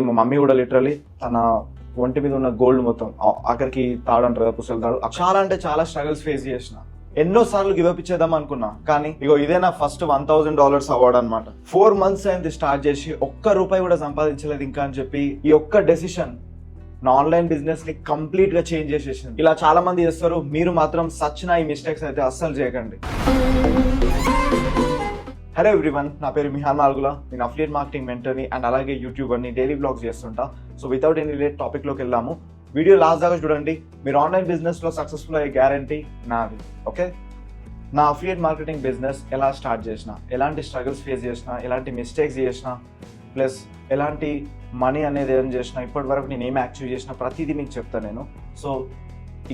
మా మమ్మీ కూడా లిటరలీ తన ఒంటి మీద ఉన్న గోల్డ్ మొత్తం ఆఖరికి తాడంటారు కదా, పుస్తలు తాడు, చాలా అంటే చాలా స్ట్రగుల్స్ ఫేస్ చేసిన. ఎన్నో సార్లు గివప్ ఇచ్చేద్దాం అనుకున్నా, కానీ ఇగో ఇదే నా ఫస్ట్ $1000 అవార్డ్ అనమాట. 4 months అయింది స్టార్ట్ చేసి, ఒక్క రూపాయి కూడా సంపాదించలేదు ఇంకా అని చెప్పి ఈ ఒక్క డెసిషన్ నా ఆన్లైన్ బిజినెస్ ని కంప్లీట్ గా చేంజ్ చేసేసింది. ఇలా చాలా మంది చేస్తారు, మీరు మాత్రం సచ్చిన ఈ మిస్టేక్స్ అయితే అస్సలు చేయకండి. హలో ఎవ్రీవన్, నా పేరు మిహాన్ నాల్గుల. నేను అఫిలియేట్ మార్కెటింగ్ మెంటర్ని అండ్ అలాగే యూట్యూబర్ని, డైలీ బ్లాగ్స్ చేస్తుంటా. సో వితౌట్ ఎనీ లేట్ టాపిక్లోకి వెళ్దాము. వీడియో లాస్ట్ దాకా చూడండి. మీరు ఆన్లైన్ బిజినెస్లో సక్సెస్ఫుల్ అయ్యే గ్యారంటీ నాది. ఓకే, నా అఫిలియేట్ మార్కెటింగ్ బిజినెస్ ఎలా స్టార్ట్ చేసిన, ఎలాంటి స్ట్రగుల్స్ ఫేస్ చేసిన, ఎలాంటి మిస్టేక్స్ చేసిన, ప్లస్ ఎలాంటి మనీ అనేది ఏం చేసిన, ఇప్పటి వరకు నేను ఏం అచీవ్ చేసిన, ప్రతిదీ మీకు చెప్తాను నేను. సో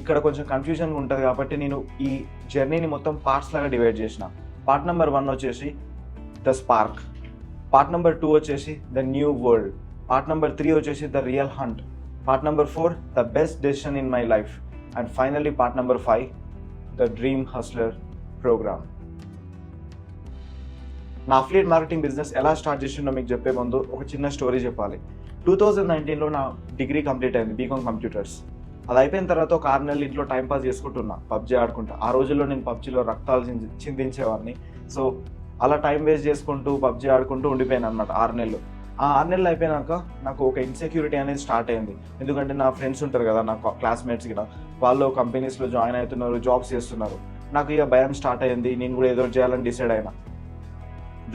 ఇక్కడ కొంచెం కన్ఫ్యూజన్ ఉంటుంది కాబట్టి నేను ఈ జర్నీని మొత్తం పార్ట్స్ లాగా డివైడ్ చేసిన. పార్ట్ నెంబర్ 1 వచ్చేసి ద స్పార్క్, పార్ట్ నెంబర్ 2 వచ్చేసి the new world, part number 3 వచ్చేసి the real hunt, part number 4 the best decision in my life, and finally part number 5 the dream hustler program. నా affiliate marketing business ఎలా start చేసిందో మీకు చెప్పే ముందు ఒక చిన్న స్టోరీ చెప్పాలి. 2019లో నా డిగ్రీ కంప్లీట్ అయింది, బీకామ్ కంప్యూటర్స్. అది అయిపోయిన తర్వాత ఒక 6 నెలలు ఇంట్లో టైంపాస్ చేసుకుంటున్నా, పబ్జీ ఆడుకుంటా. ఆ రోజుల్లో నేను పబ్జీలో రక్తాలు చిందించేవాడిని. సో అలా టైం వేస్ట్ చేసుకుంటూ పబ్జీ ఆడుకుంటూ ఉండిపోయాను అనమాట 6 నెలలు. ఆ 6 నెలలు అయిపోయినాక నాకు ఒక ఇన్సెక్యూరిటీ అనేది స్టార్ట్ అయింది. ఎందుకంటే నా ఫ్రెండ్స్ ఉంటారు కదా, నా క్లాస్మేట్స్ కూడా, వాళ్ళు కంపెనీస్లో జాయిన్ అవుతున్నారు, జాబ్స్ చేస్తున్నారు. నాకు ఇక భయం స్టార్ట్ అయ్యింది. నేను కూడా ఏదో చేయాలని డిసైడ్ అయినా,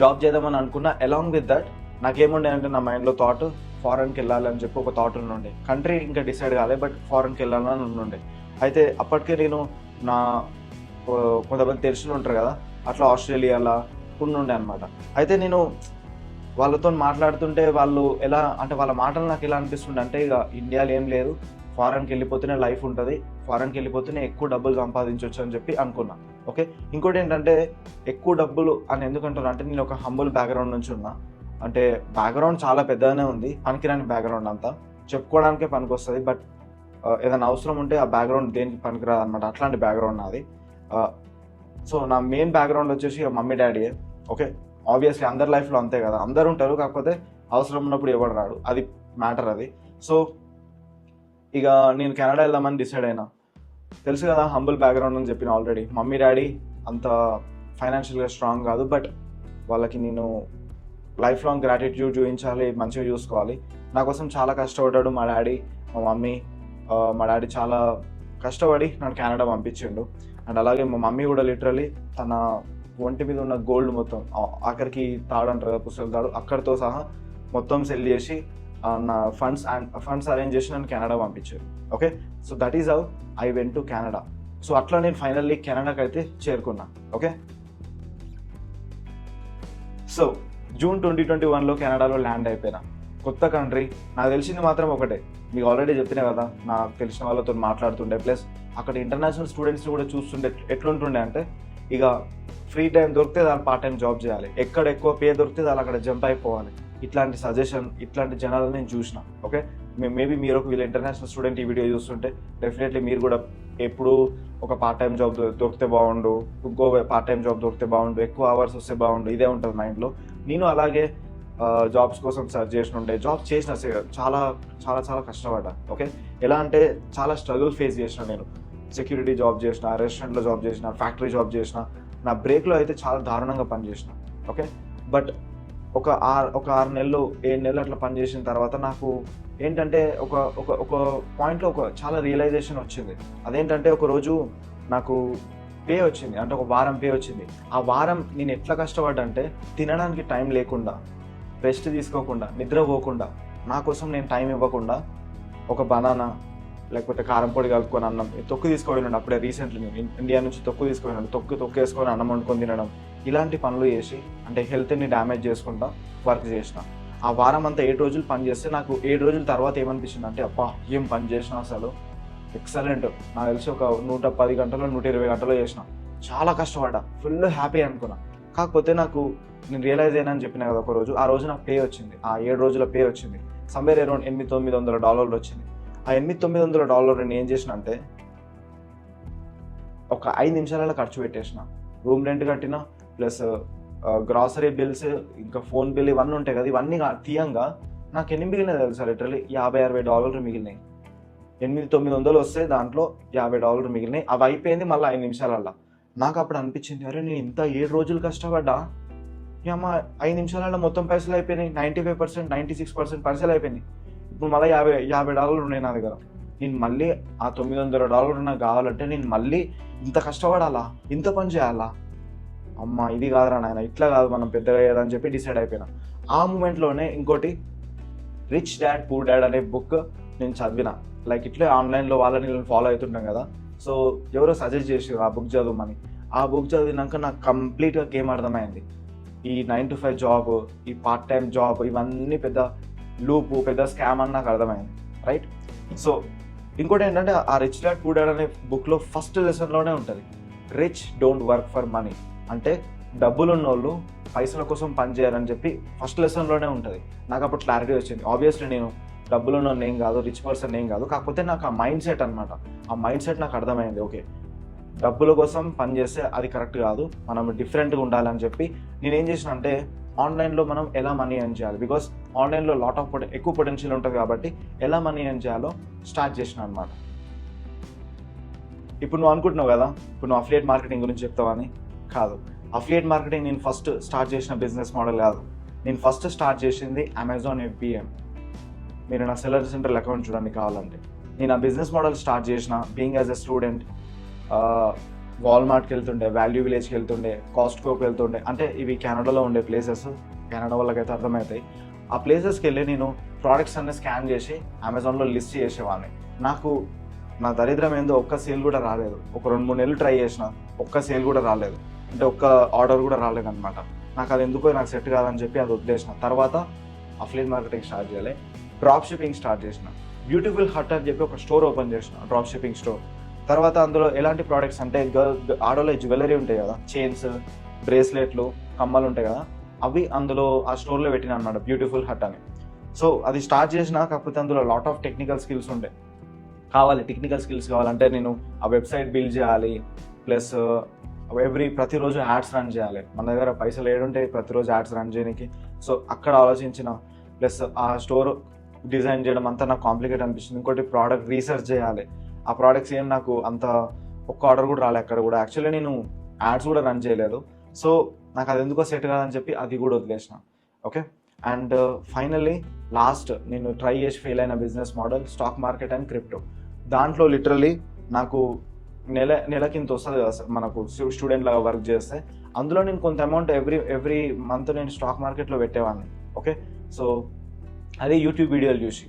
జాబ్ చేద్దామని అనుకున్నా. అలాంగ్ విత్ దట్ నాకేముండే అంటే నా మైండ్లో థాట్ ఫారెన్కి వెళ్ళాలి అని చెప్పి ఒక థాట్ ఉండే. కంట్రీ ఇంకా డిసైడ్ కాలే, బట్ ఫారెన్కి వెళ్ళాలని ఉండే. అయితే అప్పటికే నేను నా కొంతమంది తెలిసిన ఉంటారు కదా, అట్లా ఆస్ట్రేలియాలో ఉండే అనమాట. అయితే నేను వాళ్ళతో మాట్లాడుతుంటే వాళ్ళు ఎలా అంటే, వాళ్ళ మాటలు నాకు ఎలా అనిపిస్తుండే అంటే, ఇక ఇండియాలో ఏం లేదు, ఫారెన్కి వెళ్ళిపోతేనే లైఫ్ ఉంటుంది, ఫారెన్కి వెళ్ళిపోతేనే ఎక్కువ డబ్బులు సంపాదించవచ్చు అని చెప్పి అనుకున్నా. ఓకే, ఇంకోటి ఏంటంటే ఎక్కువ డబ్బులు అని ఎందుకంటున్నా అంటే, నేను ఒక హంబుల్ బ్యాక్గ్రౌండ్ నుంచి ఉన్నా. అంటే బ్యాక్గ్రౌండ్ చాలా పెద్దగానే ఉంది, పనికిరాని బ్యాక్గ్రౌండ్ అంతా, చెప్పుకోవడానికే పనికి వస్తుంది, బట్ ఏదైనా అవసరం ఉంటే ఆ బ్యాక్గ్రౌండ్ దేనికి పనికిరాదు అనమాట. అట్లాంటి బ్యాక్గ్రౌండ్ నాది. సో నా మెయిన్ బ్యాక్గ్రౌండ్ వచ్చేసి మమ్మీ డాడీయే. ఓకే, ఆబ్వియస్లీ అందరి లైఫ్లో అంతే కదా, అందరు ఉంటారు, కాకపోతే అవసరం ఉన్నప్పుడు ఎవరు రాడు, అది మ్యాటర్ అది. సో ఇక నేను కెనడా వెళ్దామని డిసైడ్ అయినా. తెలుసు కదా, హంబుల్ బ్యాక్గ్రౌండ్ అని చెప్పిన ఆల్రెడీ. మమ్మీ డాడీ అంత ఫైనాన్షియల్గా స్ట్రాంగ్ కాదు, బట్ వాళ్ళకి నేను లైఫ్ లాంగ్ గ్రాటిట్యూడ్ చూపించాలి, మంచిగా చూసుకోవాలి. నా కోసం చాలా కష్టపడ్డాడు మా డాడీ, మా మమ్మీ. మా డాడీ చాలా కష్టపడి నన్ను కెనడా పంపించిండు. అండ్ అలాగే మా మమ్మీ కూడా లిటరలీ తన ఒంటి మీద ఉన్న గోల్డ్ మొత్తం, ఆఖరికి తాడంటారు కదా, పుస్తలు తాడు, అక్కడితో సహా మొత్తం సెల్ చేసి నా ఫండ్స్ అరేంజ్ చేసి నన్ను కెనడా పంపించారు. Okay, so that is how I went to Canada. So అట్లా నేను ఫైనల్లీ కెనడాకి అయితే చేరుకున్నా. ఓకే, సో జూన్ 2021లో కెనడాలో ల్యాండ్ అయిపోయినా. కొత్త కంట్రీ, నాకు తెలిసింది మాత్రం ఒకటే, మీకు ఆల్రెడీ చెప్పినా కదా, నాకు తెలిసిన వాళ్ళతో మాట్లాడుతుండే, ప్లస్ అక్కడ ఇంటర్నేషనల్ స్టూడెంట్స్ని కూడా చూస్తుండే. ఎట్లుంటుండే అంటే, ఇక ఫ్రీ టైం దొరికితే వాళ్ళు పార్ట్ టైం జాబ్ చేయాలి, ఎక్కడ ఎక్కువ పే దొరికితే వాళ్ళు అక్కడ జంప్ అయిపోవాలి. ఇట్లాంటి సజెషన్, ఇట్లాంటి జనాలను నేను చూసిన. ఓకే, మేబీ మీరు ఒక వీళ్ళ ఇంటర్నేషనల్ స్టూడెంట్ ఈ వీడియో చూస్తుంటే డెఫినెట్లీ మీరు కూడా ఎప్పుడు ఒక పార్ట్ టైం జాబ్ దొరికితే బాగుండు, ఇంకో పార్ట్ టైం జాబ్ దొరికితే బాగుండు, ఎక్కువ అవర్స్ వస్తే బాగుండు, ఇదే ఉంటుంది మైండ్లో. నేను అలాగే జాబ్స్ కోసం సర్చ్ చేసినుండే, జాబ్స్ చేసిన, చాలా చాలా చాలా కష్టపడ్డా. ఓకే, ఎలా అంటే చాలా స్ట్రగుల్ ఫేస్ చేసిన. నేను సెక్యూరిటీ జాబ్ చేసిన, రెస్టారెంట్లో జాబ్ చేసిన, ఫ్యాక్టరీ జాబ్ చేసిన, నా బ్రేక్లో అయితే చాలా దారుణంగా పనిచేసిన. ఓకే, బట్ ఒక 6 నెలలు 7 నెలలు అట్లా పనిచేసిన తర్వాత నాకు ఏంటంటే ఒక ఒక ఒక పాయింట్లో ఒక చాలా రియలైజేషన్ వచ్చింది. అదేంటంటే, ఒకరోజు నాకు పే వచ్చింది, అంటే ఒక వారం పే వచ్చింది. ఆ వారం నేను ఎట్లా కష్టపడ్డా అంటే, తినడానికి టైం లేకుండా, రెస్ట్ తీసుకోకుండా, నిద్రపోకుండా, నా కోసం నేను టైం ఇవ్వకుండా ఒక బనానా లేకపోతే కారం పొడి కలుపుకొని అన్నం, తొక్కు తీసుకుపోయినాడు. అప్పుడే రీసెంట్లీ నేను ఇండియా నుంచి తొక్కు తీసుకుపోయినాడు, తొక్కు వేసుకొని అన్నం వండుకొని తినడం, ఇలాంటి పనులు చేసి, అంటే హెల్త్ని డ్యామేజ్ చేసుకుంటా వర్క్ చేసిన. ఆ వారం అంతా 7 రోజులు పని చేస్తే నాకు 7 రోజుల తర్వాత ఏమనిపించింది అంటే, అబ్బా ఏం పని చేసినా అసలు ఎక్సలెంట్. నాకు తెలిసి ఒక 110 గంటలు 120 గంటలు చేసిన, చాలా కష్టపడ్డా, ఫుల్ హ్యాపీ అనుకున్నా. కాకపోతే నాకు నేను రియలైజ్ అయినా అని చెప్పిన కదా ఒకరోజు, ఆ రోజు నాకు పే వచ్చింది, ఆ 7 రోజుల పే వచ్చింది, సమ్వేర్ అరౌండ్ $800-900 వచ్చింది. ఆ $800-900 నేను ఏం చేసిన అంటే, ఒక 5 నిమిషాలలో ఖర్చు పెట్టేసిన. రూమ్ రెంట్ కట్టిన, ప్లస్ గ్రాసరీ బిల్స్, ఇంకా ఫోన్ బిల్, ఇవన్నీ ఉంటాయి కదా, ఇవన్నీ తీయంగా నాకు ఎన్ని మిగిలినాయి తెలుసా, లిటరలీ $50-60 మిగిలినాయి. 800-900 వస్తే దాంట్లో $50 మిగిలినాయి. అవి అయిపోయింది మళ్ళీ 5 నిమిషాలల్లో. నాకు అప్పుడు అనిపించింది, అరే నేను ఇంత 7 రోజులు కష్టపడ్డా, అమ్మ 5 నిమిషాలలో మొత్తం పైసలు అయిపోయినాయి. 95%, 96% పైసలు అయిపోయినాయి. ఇప్పుడు మళ్ళీ $50 ఉన్నాయి నా దగ్గర. నేను మళ్ళీ ఆ $900 నాకు కావాలంటే నేను మళ్ళీ ఇంత కష్టపడాలా, ఇంత పని చేయాలా? అమ్మ ఇది కాదురా నాయన, ఇట్లా కాదు మనం పెద్దగా అయ్యేదని చెప్పి డిసైడ్ అయిపోయినా. ఆ మూమెంట్లోనే ఇంకోటి రిచ్ డాడ్ పూర్ డాడ్ అనే బుక్ నేను చదివిన. లైక్ ఇట్లే ఆన్లైన్లో వాళ్ళని ఫాలో అవుతుంటాం కదా, సో ఎవరో సజెస్ట్ చేసారు ఆ బుక్ చదవమని. ఆ బుక్ చదివినాక నాకు కంప్లీట్గా గేమ్ అర్థమైంది. ఈ 9 to 5 జాబ్, ఈ పార్ట్ టైం జాబ్, ఇవన్నీ పెద్ద లూపు, పెద్ద స్కామ్ అని నాకు అర్థమైంది, రైట్? సో ఇంకోటి ఏంటంటే ఆ రిచ్ డాడ్ పూర్ డాడ్ అనే బుక్లో ఫస్ట్ లెసన్లోనే ఉంటుంది, rich don't work for money. అంటే డబ్బులు ఉన్న వాళ్ళు పైసల కోసం పని చేయాలని చెప్పి ఫస్ట్ లెసన్లోనే ఉంటుంది. నాకు అప్పుడు క్లారిటీ వచ్చింది. ఆబ్వియస్లీ నేను డబ్బులు ఉన్న ఏం కాదు, రిచ్ పర్సన్ ఏం కాదు, కాకపోతే నాకు ఆ మైండ్ సెట్ అనమాట, ఆ మైండ్ సెట్ నాకు అర్థమైంది. ఓకే, డబ్బుల కోసం పని చేస్తే అది కరెక్ట్ కాదు, మనం డిఫరెంట్గా ఉండాలని చెప్పి నేనేం చేసిన అంటే ఆన్లైన్లో మనం ఎలా మనీ ఎర్న్ చేయాలి, బికాస్ ఆన్లైన్లో లాట్ ఆఫ్ ఎక్కువ పొటెన్షియల్ ఉంటుంది కాబట్టి ఎలా మనీ ఎర్న్ చేయాలో స్టార్ట్ చేసిన అనమాట. ఇప్పుడు నువ్వు అనుకుంటున్నావు కదా, ఇప్పుడు నువ్వు అఫిలియేట్ మార్కెటింగ్ గురించి చెప్తావని. కాదు, అఫిలియేట్ మార్కెటింగ్ నేను ఫస్ట్ స్టార్ట్ చేసిన బిజినెస్ మోడల్ కాదు. నేను ఫస్ట్ స్టార్ట్ చేసింది అమెజాన్ FBA. మీరు నా సెల్లర్ సెంటర్ అకౌంట్ చూడండి కావాలంటే. నేను ఆ బిజినెస్ మోడల్ స్టార్ట్ చేసిన బీయింగ్ యాజ్ ఎ స్టూడెంట్. వాల్మార్ట్కి వెళ్తుండే, వాల్యూ విలేజ్కి వెళ్తుండే, కాస్ట్కోకి వెళ్తుండే. అంటే ఇవి కెనడాలో ఉండే ప్లేసెస్, కెనడా వాళ్ళకైతే అర్థమవుతాయి. ఆ ప్లేసెస్కి వెళ్ళి నేను ప్రోడక్ట్స్ అన్నీ స్కాన్ చేసి అమెజాన్లో లిస్ట్ చేసేవాడిని. నాకు నా దరిద్రం ఏందో ఒక్క సేల్ కూడా రాలేదు. ఒక 2-3 నెలలు ట్రై చేసిన, ఒక్క సేల్ కూడా రాలేదు, అంటే ఒక్క ఆర్డర్ కూడా రాలేదన్నమాట. నాకు అది ఎందుకో నాకు సెట్ కాదని చెప్పి అది వదిలేసిన. తర్వాత అఫిలియేట్ మార్కెటింగ్ స్టార్ట్ చేయాలి, డ్రాప్ షిప్పింగ్ స్టార్ట్ చేసిన. బ్యూటిఫుల్ హట్ అని చెప్పి ఒక స్టోర్ ఓపెన్ చేసిన, డ్రాప్ షిప్పింగ్ స్టోర్. తర్వాత అందులో ఎలాంటి ప్రోడక్ట్స్ అంటే ఆడోలో జ్యువెలరీ ఉంటాయి కదా, చైన్స్, బ్రేస్లెట్లు, కమ్మలు ఉంటాయి కదా, అవి అందులో ఆ స్టోర్లో పెట్టిన అన్నమాట, బ్యూటిఫుల్ హట్ అని. సో అది స్టార్ట్ చేసిన, కాకపోతే అందులో లాట్ ఆఫ్ టెక్నికల్ స్కిల్స్ ఉండే కావాలి. టెక్నికల్ స్కిల్స్ కావాలంటే నేను ఆ వెబ్సైట్ బిల్డ్ చేయాలి, ప్లస్ ప్రతిరోజు యాడ్స్ రన్ చేయాలి. మన దగ్గర పైసలు ఏడుంటాయి ప్రతిరోజు యాడ్స్ రన్ చేయడానికి. సో అక్కడ ఆలోచించిన, ప్లస్ ఆ స్టోర్ డిజైన్ చేయడం అంతా నాకు కాంప్లికేట్ అనిపించింది. ఇంకోటి ప్రోడక్ట్ రీసెర్చ్ చేయాలి. ఆ ప్రోడక్ట్స్ ఏం నాకు అంత ఒక్క ఆర్డర్ కూడా రాలేదు అక్కడ కూడా. యాక్చువల్లీ నేను యాడ్స్ కూడా రన్ చేయలేదు. సో నాకు అది ఎందుకో సెట్ కాదని చెప్పి అది కూడా వదిలేసిన. ఓకే, అండ్ ఫైనల్లీ లాస్ట్ నేను ట్రై చేసి ఫెయిల్ అయిన business model stock market and crypto. దాంట్లో లిటరలీ నాకు నెలకి ఇంత వస్తుంది కదా మనకు స్టూడెంట్ లాగా వర్క్ చేస్తే, అందులో నేను కొంత అమౌంట్ ఎవ్రీ మంత్ నేను స్టాక్ మార్కెట్లో పెట్టేవాడిని. ఓకే, సో అది యూట్యూబ్ వీడియోలు చూసి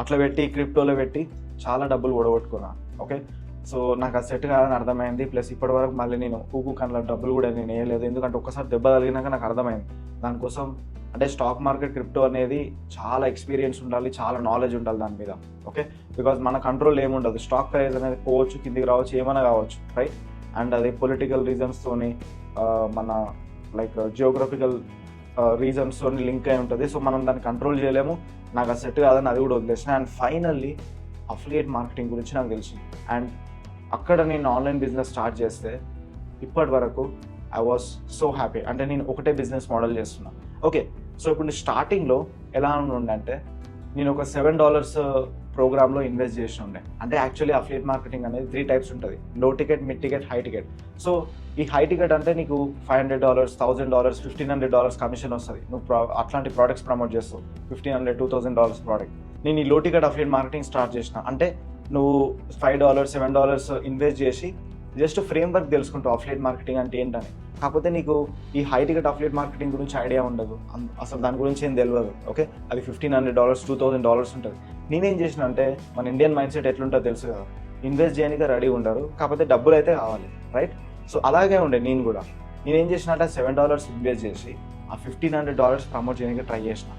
అట్లా పెట్టి క్రిప్టోలో పెట్టి చాలా డబ్బులు ఓడగొట్టుకున్నాను. ఓకే, సో నాకు అది సెట్ కాదని అర్థమైంది. ప్లస్ ఇప్పటివరకు మళ్ళీ నేను కన్నా డబ్బులు కూడా నేను వేయలేదు, ఎందుకంటే ఒక్కసారి దెబ్బ తగిలినాక నాకు అర్థమైంది. దానికోసం అంటే స్టాక్ మార్కెట్, క్రిప్టో అనేది చాలా ఎక్స్పీరియన్స్ ఉండాలి, చాలా నాలెడ్జ్ ఉండాలి దాని మీద. ఓకే, బికాజ్ మన కంట్రోల్ ఏముండదు. స్టాక్ ప్రైస్ అనేది పోవచ్చు, కిందికి రావచ్చు, ఏమైనా కావచ్చు, రైట్? అండ్ అది పొలిటికల్ రీజన్స్తోని, మన లైక్ జియోగ్రఫికల్ రీజన్స్తో లింక్ అయి ఉంటుంది. సో మనం దాన్ని కంట్రోల్ చేయలేము. నాకు అది సెట్ కాదని అది కూడా వదిలేసిన. అండ్ ఫైనల్లీ అఫిలియేట్ మార్కెటింగ్ గురించి నాకు తెలిసింది. అండ్ అక్కడ నేను ఆన్లైన్ బిజినెస్ స్టార్ట్ చేస్తే ఇప్పటి వరకు ఐ వాస్ సో హ్యాపీ. అంటే నేను ఒకటే బిజినెస్ మోడల్ చేస్తున్నా. ఓకే, సో ఇప్పుడు స్టార్టింగ్లో ఎలా ఉండే, నేను ఒక $7 ప్రోగ్రామ్లో ఇన్వెస్ట్ చేసి ఉండే. అంటే యాక్చువల్లీ అఫిలియేట్ మార్కెటింగ్ అనేది 3 టైప్స్ ఉంటుంది: లో ticket, mid ticket, high ticket. So ఈ హై టికెట్ అంటే నీకు $500, $1000, $1500 కమిషన్ వస్తుంది. నువ్వు అట్లాంటి ప్రోడక్ట్స్ ప్రమోట్ చేస్తావు, $1500, $2000 ప్రోడక్ట్. నేను ఈ లో టికెట్ అఫిలియేట్ మార్కెటింగ్ స్టార్ట్ చేసిన. అంటే నువ్వు $5, $7 ఇన్వెస్ట్ చేసి జస్ట్ ఫ్రేమ్ వర్క్ తెలుసుకుంటావు అఫిలియేట్ మార్కెటింగ్ అంటే ఏంటని. కాకపోతే నీకు ఈ హై టికెట్ అఫిలియేట్ మార్కెటింగ్ గురించి ఐడియా ఉండదు, అసలు దాని గురించి ఏం తెలియదు. ఓకే, అది $1500, $2000 ఉంటుంది. నేనేం చేసిన అంటే, మన ఇండియన్ మైండ్ సెట్ ఎట్లుంటుందో తెలుసు కదా, ఇన్వెస్ట్ చేయడానికి రెడీ ఉండరు, కాకపోతే డబ్బులు అయితే కావాలి, రైట్? సో అలాగే ఉండే నేను కూడా. నేనేం చేసిన అంటే $7 ఇన్వెస్ట్ చేసి ఆ $1500 ప్రమోట్ చేయడానికి ట్రై చేసిన.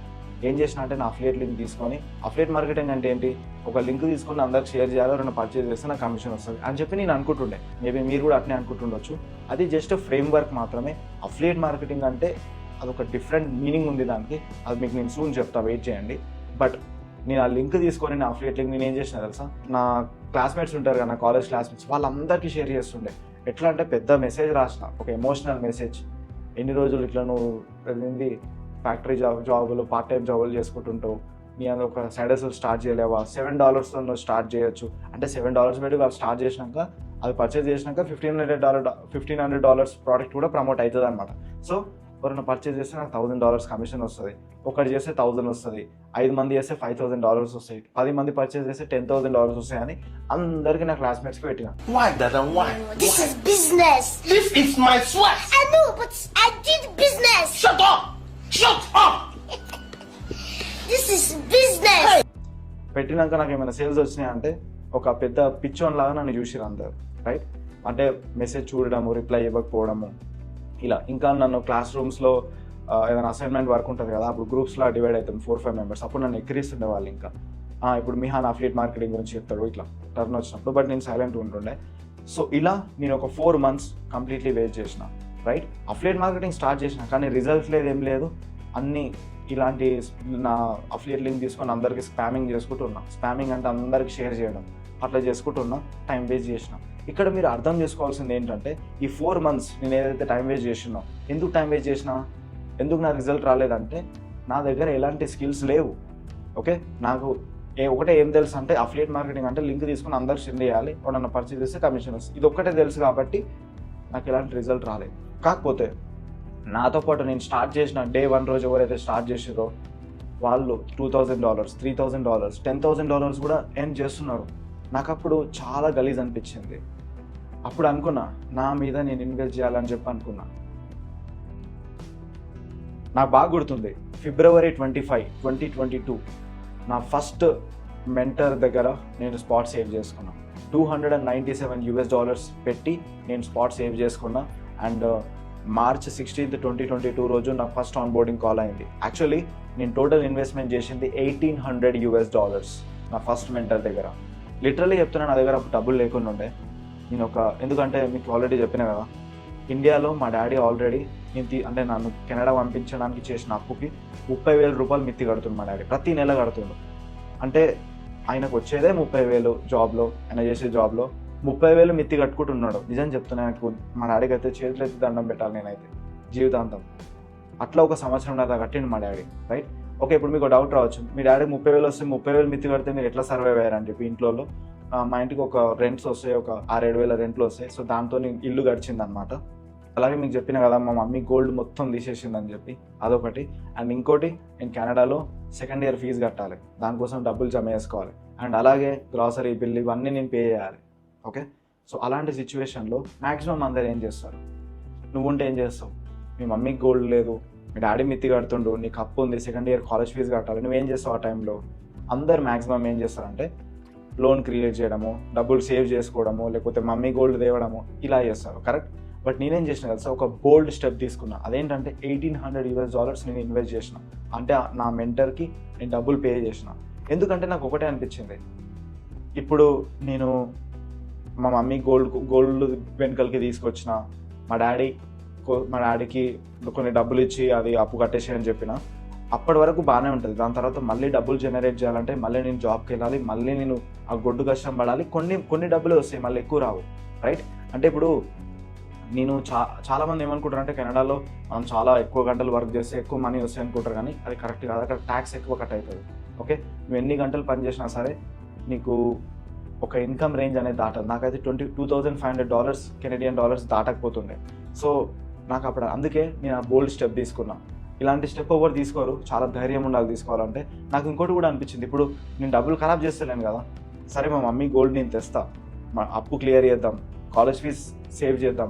ఏం చేసిన అంటే నా అఫిలియేట్ లింక్ తీసుకొని, అఫిలియేట్ మార్కెటింగ్ అంటే ఏంటి, ఒక లింక్ తీసుకొని అందరికి షేర్ చేయాలి, 2 పర్చేజ్ చేస్తే నాకు కమిషన్ వస్తుంది అని చెప్పి నేను అనుకుంటుండే. మేబీ మీరు కూడా అట్నే అనుకుంటుండొచ్చు. అది జస్ట్ ఫ్రేమ్ వర్క్ మాత్రమే. అఫిలియేట్ మార్కెటింగ్ అంటే అదొక డిఫరెంట్ మీనింగ్ ఉంది దానికి, అది మీకు నేను సూన్ చెప్తా, వెయిట్ చేయండి. బట్ నేను ఆ లింక్ తీసుకొని నా అఫిలియేట్ లింక్ నేను ఏం చేసిన తెలుసా, నా క్లాస్మేట్స్ ఉంటారు కదా, నా కాలేజ్ క్లాస్మేట్స్, వాళ్ళందరికీ షేర్ చేస్తుండే. ఎట్లా అంటే పెద్ద మెసేజ్ రాసిన, ఒక ఎమోషనల్ మెసేజ్. ఎన్ని రోజులు ఇట్లా నువ్వు ఫ్యాక్టరీ జాబులు, పార్ట్ టైం జాబులు చేసుకుంటుంటావు, నీ అది ఒక సైడ్ హసల్ స్టార్ట్ చేయలేవా, $7తో నువ్వు స్టార్ట్ చేయొచ్చు అంటే $7 పెట్టి వాళ్ళు స్టార్ట్ చేసినాక అది పర్చేస్ చేసినాక $1,500 ప్రోడక్ట్ కూడా ప్రమోట్ అవుతుంది అనమాట. సో ఎవరైనా పర్చేస్ చేస్తే నాకు $1,000 కమిషన్ వస్తుంది, ఒకటి చేస్తే 1,000 వస్తుంది, 5 మంది చేస్తే $5,000 వస్తాయి, 10 మంది పర్చేస్ చేస్తే $10,000 వస్తాయి అని అందరికీ నా క్లాస్మేట్స్కి పెట్టిన. Why, Dada? Why? This is business. This is my sweat. I know, but I did business. Shut up! Shut up! This is business. పెట్టినాక నాకు ఏమైనా సేల్స్ వచ్చినాయి అంటే ఒక పెద్ద పిచ్చోన్ లాగా నన్ను చూసిరు అందరు, రైట్? అంటే మెసేజ్ చూడడము, రిప్లై ఇవ్వకపోవడము ఇలా. ఇంకా నన్ను క్లాస్ రూమ్స్లో ఏదైనా అసైన్మెంట్ వర్క్ ఉంటుంది కదా, అప్పుడు గ్రూప్స్లో డివైడ్ అవుతాం 4-5 మెంబర్స్, అప్పుడు నన్ను ఎక్కిరిస్తుండే వాళ్ళు. ఇంకా ఇప్పుడు మిహాన్ అఫిలియేట్ మార్కెటింగ్ గురించి చెప్తాడు ఇట్లా టర్న్ వచ్చినప్పుడు, బట్ నేను సైలెంట్ ఉంటుండే. సో ఇలా నేను ఒక 4 months కంప్లీట్లీ వేస్ట్ చేసిన, రైట్? అఫిలియేట్ మార్కెటింగ్ స్టార్ట్ చేసిన కానీ రిజల్ట్ లేదు, ఏం లేదు. అన్నీ ఇలాంటి నా అఫిలియేట్ లింక్ తీసుకొని అందరికీ స్పామింగ్ చేసుకుంటున్నా. స్పామింగ్ అంటే అందరికి షేర్ చేయడం, అట్లా చేసుకుంటున్నా, టైం వేస్ట్ చేసిన. ఇక్కడ మీరు అర్థం చేసుకోవాల్సింది ఏంటంటే ఈ 4 months నేను ఏదైతే టైం వేస్ట్ చేసినా, ఎందుకు టైం వేస్ట్ చేసినా, ఎందుకు నా రిజల్ట్ రాలేదంటే నా దగ్గర ఎలాంటి స్కిల్స్ లేవు. ఓకే, నాకు ఒకటే ఏం తెలుసు అంటే అఫిలియేట్ మార్కెటింగ్ అంటే లింక్ తీసుకుని అందరు షేర్ చేయాలి, నన్ను పర్చేస్ చేస్తే కమిషన్ వస్తుంది, ఇది ఒక్కటే తెలుసు. కాబట్టి నాకు ఎలాంటి రిజల్ట్ రాలేదు. కాకపోతే నాతో పాటు నేను స్టార్ట్ చేసిన డే 1 రోజు ఎవరైతే స్టార్ట్ చేసారో వాళ్ళు $2,000, $3,000, $10,000 కూడా ఎర్న్ చేస్తున్నారు. నాకు అప్పుడు చాలా గలీజ్ అనిపించింది. అప్పుడు అనుకున్నా నా మీద నేను ఇన్వెస్ట్ చేయాలని చెప్పి అనుకున్నా. నాకు బాగా గుర్తుంది, February 25, 2022 నా ఫస్ట్ మెంటర్ దగ్గర నేను స్పాట్ సేవ్ చేసుకున్నా. $297 పెట్టి నేను స్పాట్ సేవ్ చేసుకున్నా. అండ్ March 16, 2022 రోజు నా ఫస్ట్ ఆన్ బోర్డింగ్ కాల్ అయింది. యాక్చువల్లీ నేను టోటల్ ఇన్వెస్ట్మెంట్ చేసింది $1,800 నా ఫస్ట్ మెంటర్ దగ్గర. లిటరలీ చెప్తున్నా, నా దగ్గర డబ్బులు లేకుండా ఉండే. నేను ఎందుకంటే మీకు ఆల్రెడీ చెప్పినా కదా, ఇండియాలో మా డాడీ ఆల్రెడీ అంటే నన్ను కెనడా పంపించడానికి చేసిన అప్పుకి $30,000 మిత్తి కడుతుంది మా డాడీ, ప్రతి నెల కడుతుండు. అంటే ఆయనకు వచ్చేదే 30,000 జాబ్లో, ఆయన చేసే జాబ్లో 30,000 మిత్తి కట్టుకుంటున్నాడు. నిజం చెప్తున్నా, నాకు మా డాడీకి అయితే చేతులు ఎత్తి దండం పెట్టాలి నేనైతే జీవితాంతం. అట్లా ఒక సంవత్సరం దాకా కట్టిండు మా డాడీ, రైట్? ఓకే, ఇప్పుడు మీకు డౌట్ రావచ్చు, మీ డాడీకి 30,000 వస్తే 30,000 మిత్తి కడితే మీరు ఎట్లా సర్వైవ్ అయ్యారని చెప్పి. ఇంట్లో మా ఇంటికి ఒక రెంట్స్ వస్తాయి, ఒక 6-7 రెంట్లు వస్తాయి. సో దాంతో నేను ఇల్లు గడిచింది అనమాట. అలాగే మీకు చెప్పిన కదా మా మమ్మీ గోల్డ్ మొత్తం తీసేసిందని చెప్పి, అదొకటి. అండ్ ఇంకోటి, నేను కెనడాలో సెకండ్ ఇయర్ ఫీజు కట్టాలి, దానికోసం డబ్బులు జమ చేసుకోవాలి. అండ్ అలాగే గ్రాసరీ బిల్ ఇవన్నీ నేను పే చేయాలి. ఓకే, సో అలాంటి సిచ్యువేషన్లో మ్యాక్సిమం అందరు ఏం చేస్తారు, నువ్వు ఉంటే ఏం చేస్తావు? మీ మమ్మీకి గోల్డ్ లేదు, మీ డాడీ మిత్తి కడుతుండు, నీకు అప్పు ఉంది, సెకండ్ ఇయర్ కాలేజ్ ఫీజు కట్టాలి, నువ్వేం చేస్తావు ఆ టైంలో? అందరు మ్యాక్సిమం ఏం చేస్తారంటే లోన్ క్రియేట్ చేయడము, డబ్బులు సేవ్ చేసుకోవడము, లేకపోతే మమ్మీ గోల్డ్ తేవడము, ఇలా చేస్తారు, కరెక్ట్? బట్ నేనేం చేసిన తెలుసా, ఒక బోల్డ్ స్టెప్ తీసుకున్నా. అదేంటంటే $1,800 నేను ఇన్వెస్ట్ చేసిన. అంటే నా మెంటర్కి నేను డబ్బులు పే చేసిన. ఎందుకంటే నాకు ఒకటే అనిపించింది, ఇప్పుడు నేను మా మమ్మీ గోల్డ్ వెనుకలకి తీసుకొచ్చిన, మా డాడీకి కొన్ని డబ్బులు ఇచ్చి అది అప్పు కట్టేసి అని చెప్పిన, అప్పటి వరకు బాగానే ఉంటుంది. దాని తర్వాత మళ్ళీ డబ్బులు జనరేట్ చేయాలంటే మళ్ళీ నేను జాబ్కి వెళ్ళాలి, మళ్ళీ నేను ఆ గొడ్డు కష్టం పడాలి, కొన్ని డబ్బులు వస్తాయి, మళ్ళీ ఎక్కువ రావు, రైట్? అంటే ఇప్పుడు నేను చాలామంది ఏమనుకుంటారు అంటే కెనడాలో మనం చాలా ఎక్కువ గంటలు వర్క్ చేస్తే ఎక్కువ మనీ వస్తాయి అనుకుంటారు, కానీ అది కరెక్ట్ కాదు. అక్కడ ట్యాక్స్ ఎక్కువ కట్ అవుతుంది. ఓకే, నువ్వు ఎన్ని గంటలు పని చేసినా సరే నీకు ఒక ఇన్కమ్ రేంజ్ అనేది దాటదు. నాకైతే $22,500 కెనడియన్ డాలర్స్ దాటకపోతుండే. సో నాకు అప్పుడు అందుకే నేను ఆ బోల్డ్ స్టెప్ తీసుకున్నా. ఇలాంటి స్టెప్ ఎవరు తీసుకోరు, చాలా ధైర్యం ఉండాలి తీసుకోవాలంటే. నాకు ఇంకోటి కూడా అనిపించింది, ఇప్పుడు నేను డబ్బులు ఖరాబ్ చేస్తలేను కదా, సరే మా మమ్మీ గోల్డ్ నేను తెస్తా, మా అప్పు క్లియర్ చేద్దాం, కాలేజ్ ఫీజ్ సేవ్ చేద్దాం,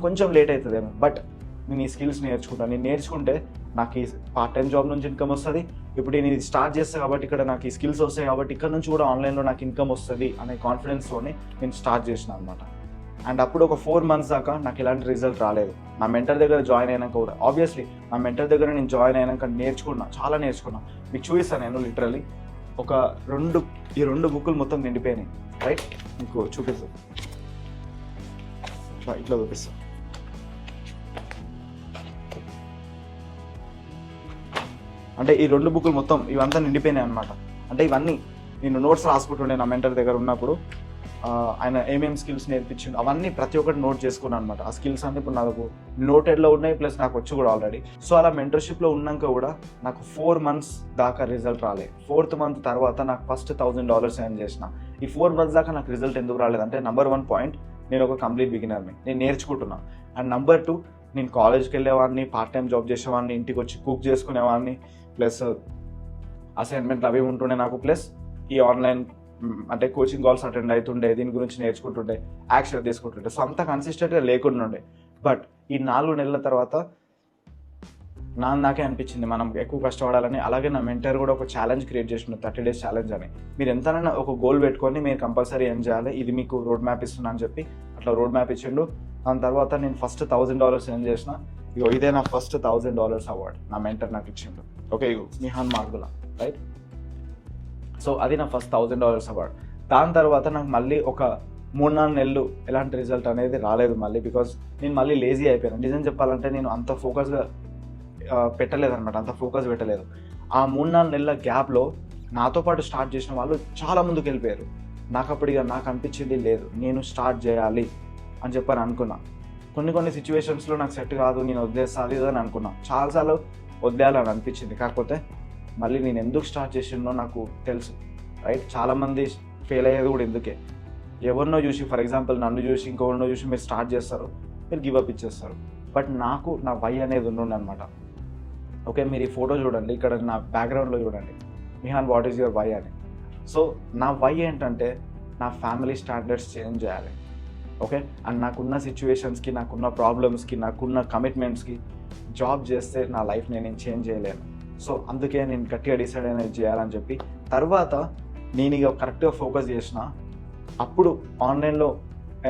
కొంచెం లేట్ అవుతుందేమో, బట్ నేను ఈ స్కిల్స్ నేర్చుకుంటాను. నేను నేర్చుకుంటే నాకు ఈ పార్ట్ టైం జాబ్ నుంచి ఇన్కమ్ వస్తుంది. ఇప్పుడు నేను ఇది స్టార్ట్ చేస్తాను కాబట్టి ఇక్కడ నాకు ఈ స్కిల్స్ వస్తాయి కాబట్టి ఇక్కడ నుంచి కూడా ఆన్లైన్లో నాకు ఇన్కమ్ వస్తుంది అనే కాన్ఫిడెన్స్తోనే నేను స్టార్ట్ చేసిన అనమాట. అండ్ అప్పుడు ఒక 4 months దాకా నాకు ఎలాంటి రిజల్ట్ రాలేదు. నా మెంటర్ దగ్గర జాయిన్ అయినాక కూడా ఆబ్వియస్లీ నా మెంటర్ దగ్గర నేను జాయిన్ అయినాక చాలా నేర్చుకున్నా. మీకు చూపిస్తాను నేను లిటరలీ ఈ రెండు బుక్కులు మొత్తం నిండిపోయినాయి, రైట్? మీకు చూపిస్తాను, ఇట్లా చూపిస్తాను. అంటే ఈ 2 బుక్కులు మొత్తం ఇవంతా నిండిపోయినాయి అనమాట. అంటే ఇవన్నీ నేను నోట్స్ రాసుకుంటుండే నా మెంటర్ దగ్గర ఉన్నప్పుడు. ఆయన ఏమేమి స్కిల్స్ నేర్పించిండు అవన్నీ ప్రతి ఒక్కటి నోట్ చేసుకున్నాను అనమాట. ఆ స్కిల్స్ అన్నీ ఇప్పుడు నాకు నోటెడ్లో ఉన్నాయి, ప్లస్ నాకు వచ్చి కూడా ఆల్రెడీ. సో అలా మెంటర్షిప్లో ఉన్నాక కూడా నాకు 4 months దాకా రిజల్ట్ రాలేదు. 4th month తర్వాత నాకు ఫస్ట్ $1000 ఎర్న్ చేసిన. ఈ 4 months దాకా నాకు రిజల్ట్ ఎందుకు రాలేదంటే, నెంబర్ 1 పాయింట్, నేను ఒక కంప్లీట్ బిగినర్ని, నేను నేర్చుకుంటున్నాను. అండ్ నెంబర్ 2, నేను కాలేజ్కి వెళ్ళేవాడిని, పార్ట్ టైం జాబ్ చేసేవాడిని, ఇంటికి వచ్చి కుక్ చేసుకునేవాడిని, ప్లస్ అసైన్మెంట్లు అవి ఉంటుండే నాకు, ప్లస్ ఈ ఆన్లైన్ అంటే కోచింగ్ కాల్స్ అటెండ్ అవుతుండే, దీని గురించి నేర్చుకుంటుండే, యాక్షన్ తీసుకుంటుండే. సో అంత కన్సిస్టెంట్గా లేకుండా ఉండే. బట్ ఈ 4 నెలల తర్వాత నాకే అనిపించింది మనం ఎక్కువ కష్టపడాలని. అలాగే నా మెంటర్ కూడా ఒక ఛాలెంజ్ క్రియేట్ చేసిండు, 30 days ఛాలెంజ్ అని. మీరు ఎంతైనా ఒక గోల్ పెట్టుకొని మీరు కంపల్సరీ ఏం చేయాలి, ఇది మీకు రోడ్ మ్యాప్ ఇస్తున్నా అని చెప్పి అట్లా రోడ్ మ్యాప్ ఇచ్చిండు. దాని తర్వాత నేను ఫస్ట్ $1000 ఎర్న్ చేసిన. ఇగో ఇదే నా ఫస్ట్ $1000 అవార్డ్ నా మెంటర్ నాకు ఇచ్చిండు. ఓకే, ఇగో మిహాన్ మార్గుల, రైట్. సో అది నా ఫస్ట్ $1000 అవార్డ్. దాని తర్వాత నాకు మళ్ళీ ఒక 3-4 నెలలు ఎలాంటి రిజల్ట్ అనేది రాలేదు మళ్ళీ, బికాస్ నేను మళ్ళీ లేజీ అయిపోయాను. నిజం చెప్పాలంటే నేను అంత ఫోకస్గా పెట్టలేదు అనమాట, అంత ఫోకస్ పెట్టలేదు. ఆ 3-4 నెలల గ్యాప్లో నాతో పాటు స్టార్ట్ చేసిన వాళ్ళు చాలా ముందుకు వెళ్ళిపోయారు. నాకు అప్పుడు ఇక నాకు అనిపించింది లేదు, నేను స్టార్ట్ చేయాలి అని చెప్పని అనుకున్నా. కొన్ని సిచ్యువేషన్స్లో నాకు సెట్ కాదు, నేను వదిలేస్తాది అని అనుకున్నా. చాలాసార్లు వదిలేయాలని అనిపించింది. కాకపోతే మళ్ళీ నేను ఎందుకు స్టార్ట్ చేసిందో నాకు తెలుసు, రైట్. చాలామంది ఫెయిల్ అయ్యేది కూడా ఎందుకే, ఎవరినో చూసి, ఫర్ ఎగ్జాంపుల్ నన్ను చూసి ఇంకొకరినో చూసి మీరు స్టార్ట్ చేస్తారు, మీరు గివ్ అప్ ఇచ్చేస్తారు. బట్ నాకు నా వై అనేది ఉండండి అనమాట. ఓకే, మీరు ఈ ఫోటో చూడండి, ఇక్కడ నా బ్యాక్గ్రౌండ్లో చూడండి, Mihan what is your why అని. సో నా వై ఏంటంటే నా ఫ్యామిలీ స్టాండర్డ్స్ చేంజ్ చేయాలి. ఓకే, అండ్ నాకున్న సిచ్యువేషన్స్కి, నాకున్న ప్రాబ్లమ్స్కి, నాకున్న కమిట్మెంట్స్కి జాబ్ చేస్తే నా లైఫ్ నేను చేంజ్ చేయలేను. సో అందుకే నేను గట్టిగా డిసైడ్ అనేది చేయాలని చెప్పి తర్వాత నేను ఇక కరెక్ట్గా ఫోకస్ చేసిన. అప్పుడు ఆన్లైన్లో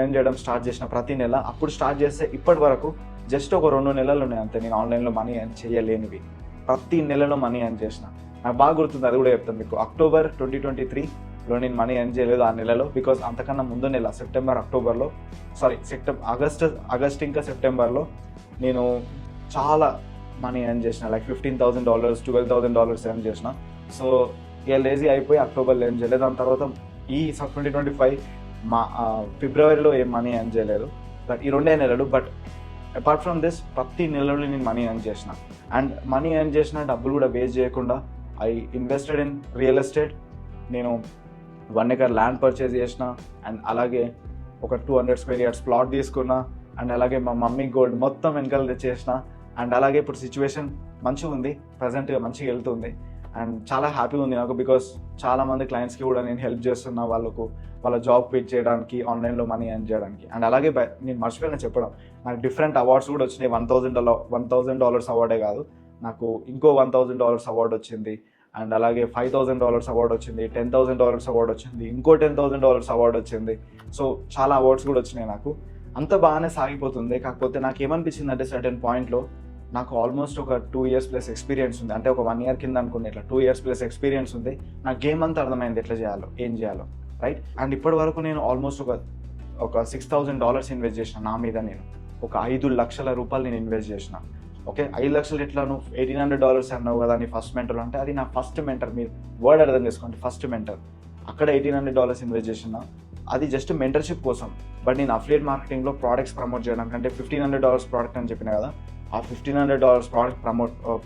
ఎర్న్ చేయడం స్టార్ట్ చేసిన ప్రతి నెల. అప్పుడు స్టార్ట్ చేస్తే ఇప్పటి వరకు జస్ట్ ఒక 2 నెలలు ఉన్నాయి అంతే నేను ఆన్లైన్లో మనీ ఎర్న్ చేయలేనివి. ప్రతి నెలలో మనీ ఎర్న్ చేసిన. నాకు బాగా గుర్తుంది, అది కూడా చెప్తాను మీకు. October 2023లో నేను మనీ ఎర్న్ చేయలేదు ఆ నెలలో, బికాజ్ అంతకన్నా ముందు నెల ఆగస్ట్ ఇంకా సెప్టెంబర్లో నేను చాలా మనీ ఎర్న్ చేసిన, లైక్ $15,000 $12,000 ఎర్న్ చేసిన. సో ఇక లేజీ అయిపోయి అక్టోబర్లో ఎర్న్ చేయలేదు. దాని తర్వాత ఈ 2025 ఫిబ్రవరిలో ఏం మనీ ఎర్న్ చేయలేదు. బట్ ఈ 2 నెలలు. బట్ అపార్ట్ ఫ్రమ్ దిస్ ప్రతి నెలలో నేను మనీ ఎర్న్ చేసిన. అండ్ మనీ ఎర్న్ చేసిన డబ్బులు కూడా వేస్ట్ చేయకుండా I invested in real estate. నేను 1 acre ల్యాండ్ పర్చేజ్ చేసిన, అండ్ అలాగే ఒక 200 square yards ప్లాట్ తీసుకున్నా, అండ్ అలాగే మా మమ్మీ గోల్డ్ మొత్తం వెనకాల తెచ్చేసిన. అండ్ అలాగే ఇప్పుడు సిచ్యువేషన్ మంచిగా ఉంది, ప్రజెంట్గా మంచిగా వెళ్తుంది, అండ్ చాలా హ్యాపీగా ఉంది నాకు. బికాస్ చాలామంది క్లయింట్స్కి కూడా నేను హెల్ప్ చేస్తున్నా, వాళ్ళ జాబ్ క్విట్ చేయడానికి, ఆన్లైన్లో మనీ ఎర్న్ చేయడానికి. అండ్ అలాగే నేను మర్చిపోయినా చెప్పడం, నాకు డిఫరెంట్ అవార్డ్స్ కూడా వచ్చినాయి. $1,000 అవార్డే కాదు, నాకు ఇంకో $1,000 అవార్డు వచ్చింది, అండ్ అలాగే $5,000 అవార్డు వచ్చింది, $10,000 అవార్డు వచ్చింది, ఇంకో $10,000 అవార్డు వచ్చింది. సో చాలా అవార్డ్స్ కూడా వచ్చినాయి నాకు. అంత బాగానే సాగిపోతుంది. కాకపోతే నాకు ఏమనిపించింది అంటే సర్టెన్ పాయింట్లో నాకు ఆల్మోస్ట్ ఒక 2 years ప్లస్ ఎక్స్పీరియన్స్ ఉంది. అంటే ఒక 1 year కింద అనుకుని ఇట్లా 2 years ప్లస్ ఎక్స్పీరియన్స్ ఉంది. నాకు గేమ్ అంతా అర్థమైంది ఎట్లా చేయాలో, ఏం చేయాలో, రైట్. అండ్ ఇప్పటి వరకు నేను ఆల్మోస్ట్ ఒక $6,000 ఇన్వెస్ట్ చేసిన నా మీద. నేను ఒక $5 లక్షల నేను ఇన్వెస్ట్ చేసిన. ఓకే, 5 లక్షలు ఎట్లా, నువ్వు $1,800 అన్నావు కదా నీ ఫస్ట్ మెంటర్ అంటే, అది నా ఫస్ట్ మెంటర్. మీరు వర్డ్ అర్థం చేసుకోండి, ఫస్ట్ మెంటర్. అక్కడ $1,800 ఇన్వెస్ట్ చేసిన. అది జస్ట్ మెంటర్షిప్ కోసం. బట్ నేను అఫిలియేట్ మార్కెటింగ్లో ప్రోడక్ట్స్ ప్రమోట్ చేయడానికి, అంటే $1,500 ప్రోడక్ట్ అని చెప్పిన కదా, ఆ $1,500 ప్రోడక్ట్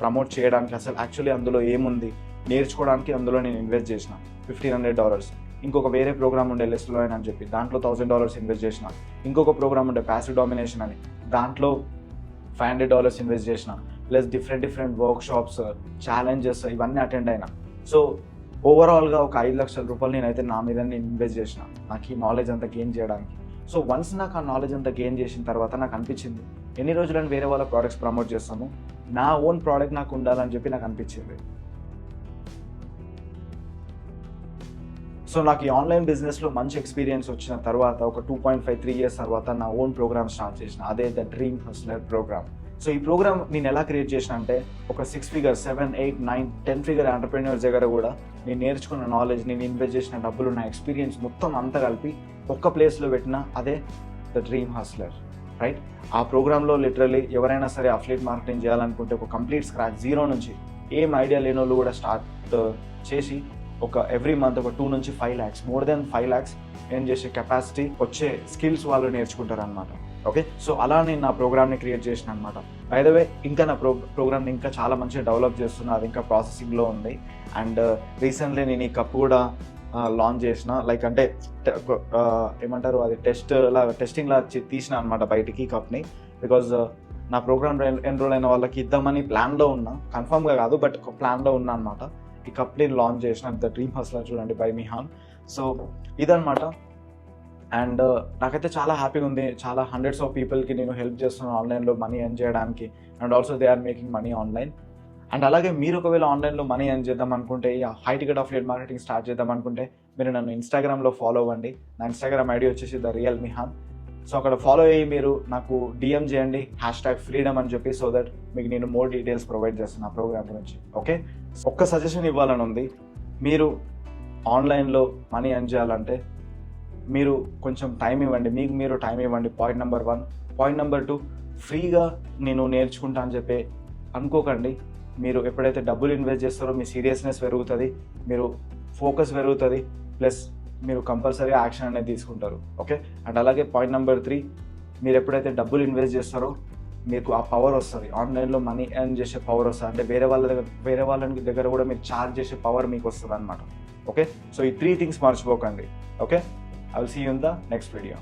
ప్రమోట్ చేయడానికి అసలు యాక్చువల్లీ అందులో ఏముంది నేర్చుకోవడానికి అందులో నేను ఇన్వెస్ట్ చేసిన $1,500. ఇంకొక వేరే ప్రోగ్రామ్ ఉండే లిస్ట్లో అని చెప్పి దాంట్లో $1,000 ఇన్వెస్ట్ చేసిన. ఇంకొక ప్రోగ్రామ్ ఉండే ప్యాసివ్ డామినేషన్ అని, దాంట్లో $500 ఇన్వెస్ట్ చేసిన. ప్లస్ డిఫరెంట్ వర్క్షాప్స్, ఛాలెంజెస్ ఇవన్నీ అటెండ్ అయినా. సో ఓవరాల్గా ఒక $5 లక్షల నేనైతే నా మీద నేను ఇన్వెస్ట్ చేసిన, నాకు ఈ నాలెడ్జ్ అంతా గెయిన్ చేయడానికి. సో వన్స్ నాకు ఆ నాలెడ్జ్ అంతా గెయిన్ చేసిన తర్వాత నాకు అనిపించింది, ఎన్ని రోజులని వేరే వాళ్ళ ప్రోడక్ట్స్ ప్రమోట్ చేస్తాము, నా ఓన్ ప్రోడక్ట్ నాకు ఉండాలని చెప్పి నాకు అనిపించింది. సో నాకు ఈ ఆన్లైన్ బిజినెస్లో మంచి ఎక్స్పీరియన్స్ వచ్చిన తర్వాత ఒక 2.5-3 years తర్వాత నా ఓన్ ప్రోగ్రామ్ స్టార్ట్ చేసిన, అదే the dream hustler program. So ఈ ప్రోగ్రామ్ నేను ఎలా క్రియేట్ చేసిన అంటే, ఒక 6 figure 7, 8, 9, 10 figure ఎంటర్‌ప్రెన్యూర్స్ దగ్గర కూడా నేను నేర్చుకున్న నాలెడ్జ్, నేను ఇన్వెస్ట్ చేసిన డబ్బులు, నా ఎక్స్పీరియన్స్ మొత్తం అంతా కలిపి ఒక్క ప్లేస్లో పెట్టిన, అదే ద డ్రీమ్ హస్లర్, రైట్. ఆ ప్రోగ్రాంలో లిటరల్లీ ఎవరైనా సరే అఫిలియేట్ మార్కెటింగ్ చేయాలనుకుంటే ఒక కంప్లీట్ స్క్రాచ్, జీరో నుంచి, ఏం ఐడియా లేని వాళ్ళు కూడా స్టార్ట్ చేసి ఒక ఎవ్రీ మంత్ ఒక 2 నుంచి 5 lakhs, more than 5 lakhs earn చేసే కెపాసిటీ వచ్చే స్కిల్స్ వాళ్ళు నేర్చుకుంటారు అనమాట. ఓకే, సో అలా నేను నా ప్రోగ్రామ్ని క్రియేట్ చేసిన అనమాట. బై ద వే ఇంకా నా ప్రోగ్రామ్ని ఇంకా చాలా మంచిగా డెవలప్ చేస్తున్నా, అది ఇంకా ప్రాసెసింగ్లో ఉంది. అండ్ రీసెంట్లీ నేను ఈ కప్ కూడా లాంచ్ చేసిన, లైక్ అంటే ఏమంటారు అది టెస్టింగ్ లా తీసిన అనమాట బయటికి కప్ని. బికాజ్ నా ప్రోగ్రామ్ ఎన్రోల్ అయిన వాళ్ళకి ఇద్దామని ప్లాన్లో ఉన్నా, కన్ఫర్మ్గా కాదు బట్ ఒక ప్లాన్లో ఉన్నా అనమాట. ఈ కప్ని లాంచ్ చేసిన ద డ్రీమ్ హస్లర్ చూడండి బై మిహాన్. సో ఇదనమాట. అండ్ నాకైతే చాలా హ్యాపీగా ఉంది. చాలా హండ్రెడ్స్ ఆఫ్ పీపుల్కి నేను హెల్ప్ చేస్తున్నాను ఆన్లైన్లో మనీ ఎర్న్ చేయడానికి. And also they are making money online. And అలాగే మీరు ఒకవేళ ఆన్లైన్లో మనీ ఎర్న్ చేద్దాం అనుకుంటే, high ticket affiliate marketing start చేద్దాం అనుకుంటే, మీరు నన్ను ఇన్స్టాగ్రామ్లో ఫాలో అవ్వండి. నా ఇన్స్టాగ్రామ్ ఐడి వచ్చేసి ద రియల్ మిహాన్. సో అక్కడ ఫాలో అయ్యి మీరు నాకు డిఎం చేయండి #freedom అని చెప్పి, సో దట్ మీకు నేను మోర్ డీటెయిల్స్ ప్రొవైడ్ చేస్తాను ఆ ప్రోగ్రామ్ గురించి. ఓకే, ఒక్క సజెషన్ ఇవ్వాలని ఉంది. మీరు ఆన్లైన్లో మనీ ఎర్న్ చేయాలంటే మీరు కొంచెం టైం ఇవ్వండి, మీకు మీరు టైం ఇవ్వండి. Point number 1. పాయింట్ నెంబర్ 2, ఫ్రీగా నేను నేర్చుకుంటా అని చెప్పి అనుకోకండి. మీరు ఎప్పుడైతే డబ్బులు ఇన్వెస్ట్ చేస్తారో మీ సీరియస్నెస్ పెరుగుతుంది, మీరు ఫోకస్ పెరుగుతుంది, ప్లస్ మీరు కంపల్సరీగా యాక్షన్ అనేది తీసుకుంటారు. ఓకే, అండ్ అలాగే పాయింట్ నెంబర్ 3, మీరు ఎప్పుడైతే డబ్బులు ఇన్వెస్ట్ చేస్తారో మీకు ఆ పవర్ వస్తుంది, ఆన్లైన్లో మనీ ఎర్న్ చేసే పవర్ వస్తుంది. అంటే వేరే వాళ్ళ దగ్గర కూడా మీరు ఛార్జ్ చేసే పవర్ మీకు వస్తుంది అనమాట. ఓకే, సో ఈ 3 things మర్చిపోకండి. Okay, I will see you in the next video.